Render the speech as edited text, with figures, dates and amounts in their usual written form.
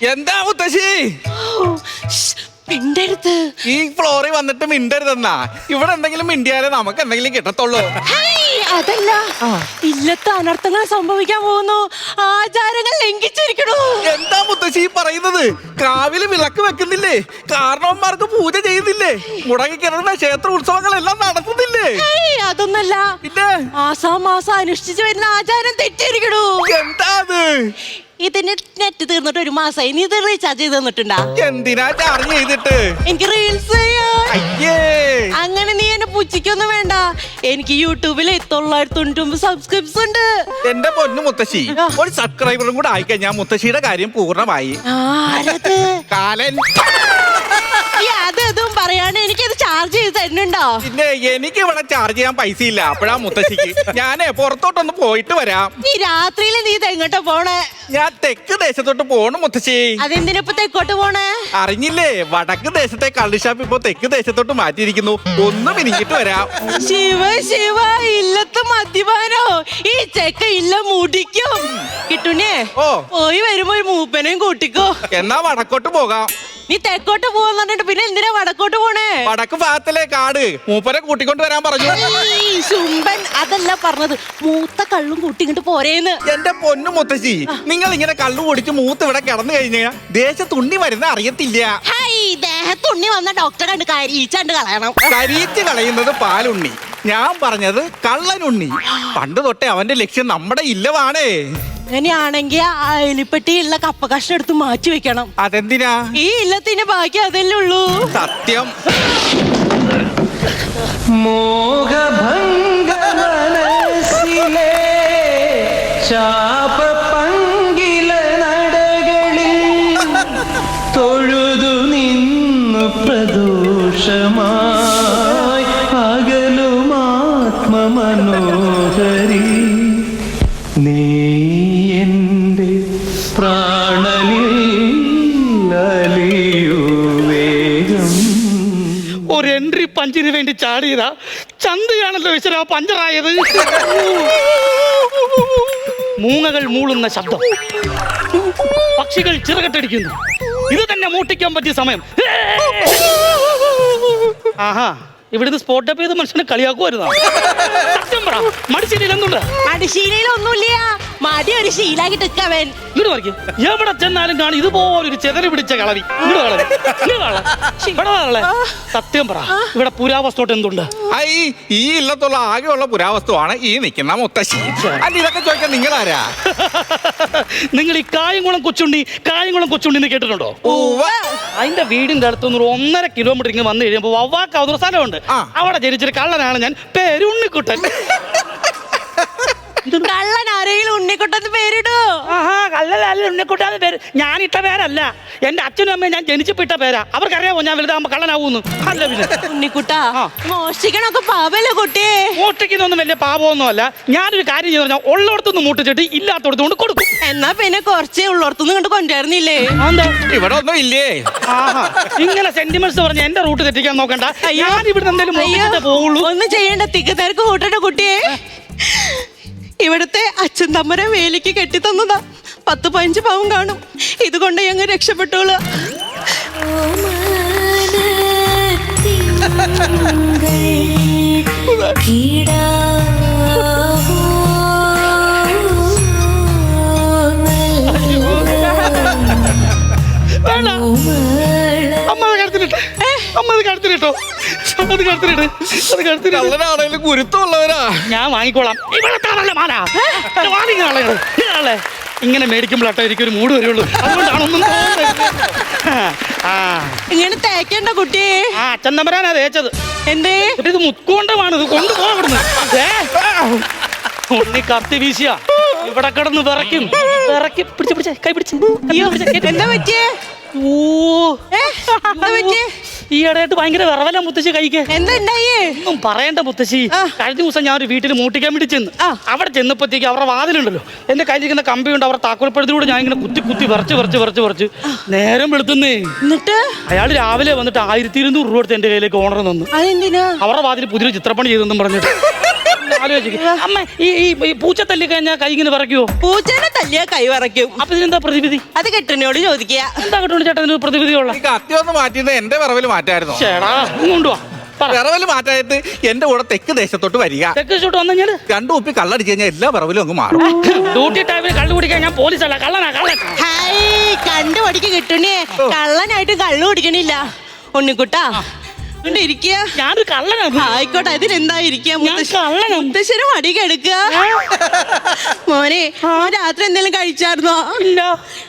എന്താ മുത്തശ്ശി? മിണ്ടരുത്. ഈ ഫ്ലോറിൽ വന്നിട്ട് മിണ്ടരുതെന്നാ. ഇവിടെ എന്തെങ്കിലും മിണ്ടിയാലേ നമുക്ക് എന്തെങ്കിലും കിട്ടത്തുള്ളൂ. അതല്ല, ഇല്ലത്തെ അനർത്ഥങ്ങൾ സംഭവിക്കാൻ പോകുന്നു. ആചാരങ്ങൾ ലംഘിച്ചിരിക്കണു. എന്താ മുത്തശ്ശി പറയുന്നത്? കാവില് വിളക്ക് വെക്കുന്നില്ലേ? കാരണവന്മാർക്ക് പൂജ ചെയ്യുന്നില്ലേ? മുടങ്ങിക്കിടന്ന ക്ഷേത്ര ഉത്സവങ്ങളെല്ലാം നടത്തുന്നില്ലേ? അതൊന്നല്ല, പിന്നെ മാസം അനുഷ്ഠിച്ചു വരുന്ന ആചാരം തെറ്റിയിരിക്കണു. എന്താ അത്? ഇതിന് നെറ്റ് തീർന്നിട്ട് ഒരു മാസമായി. നീ ഇത് റീചാർജ് ചെയ്ത് തന്നിട്ടുണ്ടാ? എന്തിനാ ചാർജ് ചെയ്തിട്ട്? എനിക്ക് റീൽസ് അയ്യേ, അങ്ങനെ നീ എന്നെ പുച്ഛിക്കൊന്നും വേണ്ട. എനിക്ക് യൂട്യൂബിൽ 999 സബ്സ്ക്രൈബ്സ് ഉണ്ട്. എന്റെ പൊന്നു മുത്തശ്ശി, ഒരു സബ്സ്ക്രൈബറും കൂടെ ആയിക്കഴിഞ്ഞാൽ മുത്തശ്ശിയുടെ കാര്യം പൂർണ്ണമായി. കാലൻ അതും പറയാണ്ട് എനിക്കത് ചാർജ് ചെയ്ത് തരുന്നുണ്ടോ? പിന്നെ എനിക്ക് ഇവിടെ ചാർജ് ചെയ്യാൻ പൈസ ഇല്ല. അപ്പഴാ മുത്തശ്ശിക്ക്. ഞാനേ പുറത്തോട്ടൊന്ന് പോയിട്ട് വരാം. നീ രാത്രിയിൽ നീ തെങ്ങോട്ടാ പോണേ? ഞാൻ തെക്ക് ദേശത്തോട്ട് പോണു മുത്തശ്ശി. അതെന്തിനിപ്പോ തെക്കോട്ട് പോണേ? അറിഞ്ഞില്ലേ, വടക്ക് ദേശത്തെ കള്ളുഷാപ്പ് ഇപ്പൊ തെക്ക് ദേശത്തോട്ട് മാറ്റിയിരിക്കുന്നു. ഒന്ന് മിനിങ്ങിട്ട് വരാം. ശിവ ശിവ, ഇല്ലത്തെ മദ്യപാനോ? ഈ ചെക്ക ഇല്ല മുടിക്കും. കിട്ടുന്നേ പോയി വരുമ്പോ ഒരു മൂപ്പനെയും കൂട്ടിക്കോ. എന്നാ വടക്കോട്ട് പോകാം. നീ തെക്കോട്ട് പോവാന്ന് പറഞ്ഞിട്ട് പിന്നെ എന്തിനാ വടക്കോട്ട് പോണേ? വടക്ക് ഭാഗത്തിലെ കാട്, മൂപ്പരെ കൂട്ടിക്കൊണ്ട് വരാൻ പറഞ്ഞു. ശുംബൻ അതല്ല പറഞ്ഞത്, മൂത്ത കള്ളും കൂട്ടി ഇങ്ങോട്ട് പോരേന്ന്. എന്റെ പൊന്നു മുത്തശ്ശി, നിങ്ങൾ ഇങ്ങനെ കള്ളു കുടിച്ച് മൂത്ത് ഇവിടെ കിടന്നു കഴിഞ്ഞാൽ ദേശത്തുണ്ണി വരുന്ന അറിയത്തില്ല. ദേഹത്തുണ്ണി വന്ന ഡോക്ടറെ കണ്ട് കരിയിച്ചാണ്ട് കളയണം. കരിയിച്ച് കളയുന്നത് പാലുണ്ണി. ഞാൻ പറഞ്ഞത് കള്ളനുണ്ണി. പണ്ട് തൊട്ടേ അവന്റെ ലക്ഷ്യം നമ്മുടെ ഇല്ലവാണേ. അങ്ങനെയാണെങ്കിൽ അയലിപ്പെട്ടിയുള്ള കപ്പ കഷ്ണം എടുത്ത് മാറ്റി വെക്കണം. അതെന്തിനാ? ഈ ഇല്ലത്തിന്റെ ബാക്കി അതല്ലേ ഉള്ളൂ. സത്യം. മോഹഭംഗ മനസ്സിലെ ശാപപങ്കില നടകളിൽ തൊഴുതു നിന്നു പ്രദോഷമായി അകലുമാത്മമനോഹരി നീ എന്റെ പ്രാണനിൽ അലിയൂ വേഗം. ഒരു എൻട്രി പഞ്ചിന് വേണ്ടി ചാടിയതാ. ചന്തയാണല്ലോ ഈശ്വര പഞ്ചറായത്. മൂങ്ങകൾ മൂളുന്ന ശബ്ദം, പക്ഷികൾ ചിറകട്ടടിക്കുന്നു. ഇത് തന്നെ മൂട്ടിക്കാൻ പറ്റിയ സമയം. ആഹാ, ഇവിടുന്ന് സ്പോട്ട് അപ്പ് ചെയ്ത് മനുഷ്യനെ കളിയാക്കുമായിരുന്നു. സത്യം പറ, മടിശീലയിൽ എന്തുണ്ട്? മടിശീലയിലൊന്നുമില്ല, മടി ഒരു ശീലാക്കിട്ട് നിൽക്കവൻ. ഇങ്ങോട്ട് പറയും, എവിടെ ചെന്നാലും കാണും ഇതുപോലൊരു ചെതറി പിടിച്ച കളവി. സത്യം പറ, ഇവിടെ പുരാവസ്തുട്ട് എന്തുണ്ട്? ഈ ഇല്ലത്തുള്ള ആകെയുള്ള പുരാവസ്തുവാണ് ഈ നിൽക്കുന്ന മുത്തശ്ശി. അല്ല, ഇതൊക്കെ ചോദിക്കാൻ നിങ്ങളാരാ? നിങ്ങൾ ഈ കായംകുളം കൊച്ചുണ്ടി എന്ന് കേട്ടിട്ടുണ്ടോ? അതിന്റെ വീടിന്റെ അടുത്തുനിന്ന് 1.5 കിലോമീറ്റർ ഇങ്ങനെ വന്നു കഴിയുമ്പോൾ വവ്വാക്കാവുന്ന സ്ഥലമുണ്ട്. അവിടെ ജനിച്ചൊരു കള്ളനാണ് ഞാൻ. പേര് ഉണ്ണിക്കുട്ടൻ. കള്ളൻ ആരെങ്കിലും ഉണ്ണിക്കുട്ടന്ന് പേരിടൂ? ആഹാ, കള്ളനല്ല ഉണ്ണിക്കുട്ടാന്ന് പേര്. ഞാൻ ഇട്ട പേരല്ല, എന്റെ അച്ഛനും അമ്മയും ഞാൻ ജനിച്ചപ്പിട്ട പേരാ. അവർക്കറിയാമോ ഞാൻ വലുതാകുമ്പോ കള്ളനാവൂന്ന്? അല്ല പിന്നെ ഉണ്ണിക്കുട്ടാ, മോഷ്ടിക്കണൊക്കെ പാപല്ലേ കുട്ടിയെ? മോഷ്ടിക്കുന്നൊന്നും വലിയ പാപമൊന്നും അല്ല. ഞാനൊരു കാര്യം ചെയ്തു പറഞ്ഞാൽ ഉള്ളടത്തുനിന്ന് മൂട്ടിച്ചിട്ട് ഇല്ലാത്തടത്ത് കൊണ്ട് കൊടുക്കും. എന്നാ പിന്നെ കുറച്ചേ ഉള്ളടത്തുനിന്ന് കണ്ട് കൊണ്ടുവരുന്നില്ലേ? ഇവിടെ ഒന്നും ഇല്ലേ? ആഹാ, ഇങ്ങനെ സെന്റിമെന്റ്സ് പറഞ്ഞ എന്റെ റൂട്ട് തെറ്റിക്കാൻ നോക്കണ്ട. ഞാൻ ഇവിടെ എന്തെങ്കിലും പോകുള്ളൂ. ഒന്നും ചെയ്യേണ്ട, തിക്ക് തിരക്ക് കൂട്ടണ്ട കുട്ടിയെ. ഇവിടുത്തെ അച്ഛൻ തമ്മരെ വേലിക്ക് കെട്ടിത്തന്നതാ. 10-15 പവൻ കാണും. ഇതുകൊണ്ട് ഞങ്ങൾ രക്ഷപ്പെട്ടോളൂ. ഗുരുത്തമുള്ളവരാ. ഞാൻ വാങ്ങിക്കോളാം. ഇങ്ങനെ മേടിക്കുമ്പോഴാട്ടോ എനിക്കൊരു മൂഡ് വരുള്ളൂ. അതുകൊണ്ടാണൊന്നും ഇങ്ങനെ തേക്കേണ്ട കുട്ടിയെ. അച്ഛൻ തമ്പരാനാ തേച്ചത്. എന്തേ? ഇത് മുത്കൊണ്ടമാണ്. ഇത് കൊണ്ടുപോകപ്പെടുന്നു. ഉണ്ണി കത്തി വീശിയ ഇവിടെ കിടന്ന് വിറയ്ക്കും. പിടിച്ച് കൈ പിടിച്ച്. എന്താ പറ്റിയേ? ഈയിടെയായിട്ട് ഭയങ്കര വിറവല മുത്തശ്ശി കൈക്ക്. എന്താ ഒന്നും പറയണ്ട മുത്തശ്ശി. കഴിഞ്ഞ ദിവസം ഞാൻ ഒരു വീട്ടിൽ മൂട്ടിക്കാൻ വേണ്ടി ചെന്ന് അവിടെ ചെന്നപ്പോഴത്തേക്ക് അവരുടെ വാതിലുണ്ടല്ലോ, എന്റെ കയ്യിലിരിക്കുന്ന കമ്പിയുണ്ട്. അവരുടെ താക്കോൽപ്പഴത്തിലൂടെ ഞാൻ ഇങ്ങനെ കുത്തി വിറച്ച് നേരം വെളുത്തുന്നേ. എന്നിട്ട് അയാൾ രാവിലെ വന്നിട്ട് 1200 രൂപ കൊടുത്ത് എന്റെ കയ്യിലേക്ക് ഓണർ തന്നു. അതെന്തിനാ? അവരുടെ വാതിൽ പുതിയൊരു ചിത്രപ്പണി ചെയ്തെന്നും പറഞ്ഞിട്ട്. ആലോചിക്കും. അമ്മ ഈ പൂച്ച തല്ലി കഴിഞ്ഞാൽ കൈ ഇങ്ങനെ പറയ്ക്കുവോ? പൂച്ചേനെ തല്ലിയ കൈ വിറയ്ക്കും. അപ്പൊ ഇതിനെന്താ പ്രതിവിധി? അത് കെട്ടിനോട് ചോദിക്കുക. എന്താ കിട്ടുകൊണ്ട് ചേട്ടന് പ്രതിവിധിയുള്ള? ഈ കത്തി ഒന്ന് മാറ്റിയിട്ട് എന്റെ വിറവല് മാറ്റായിരുന്നു. ചേടാ കൊണ്ടുവാ. വിറവല് മാറ്റായിട്ട് എന്റെ കൂടെ തെക്ക് ദേശത്തോട്ട് വരിക. തെക്ക് ഷോട്ട് വന്നു കഴിഞ്ഞാല് 2 കുപ്പി കള്ളടിച്ച് കഴിഞ്ഞാൽ എല്ലാ വിറവലും അങ്ങ് മാറും. ഡ്യൂട്ടി ടൈമിൽ കള്ളു കുടിക്കാൻ ഞാൻ പോലീസല്ല, കള്ളനാ കള്ളൻ. ഹായ് കണ്ടുപടിക്ക് കിട്ടുന്നേ. കള്ളനായിട്ട് കള്ളു കുടിക്കണില്ല. ഉണ്ണിക്കുട്ടാ ഇരിക്കുക. ഞാനൊരു കള്ളനാണ്. ആയിക്കോട്ടെ, അതിനെന്താ ഇരിക്കുക? കള്ളനാ. മുത്തശ്ശനും അടിക്കെടുക്കുക. മോനെ രാത്രി എന്തെങ്കിലും കഴിച്ചായിരുന്നോ? ഇല്ല.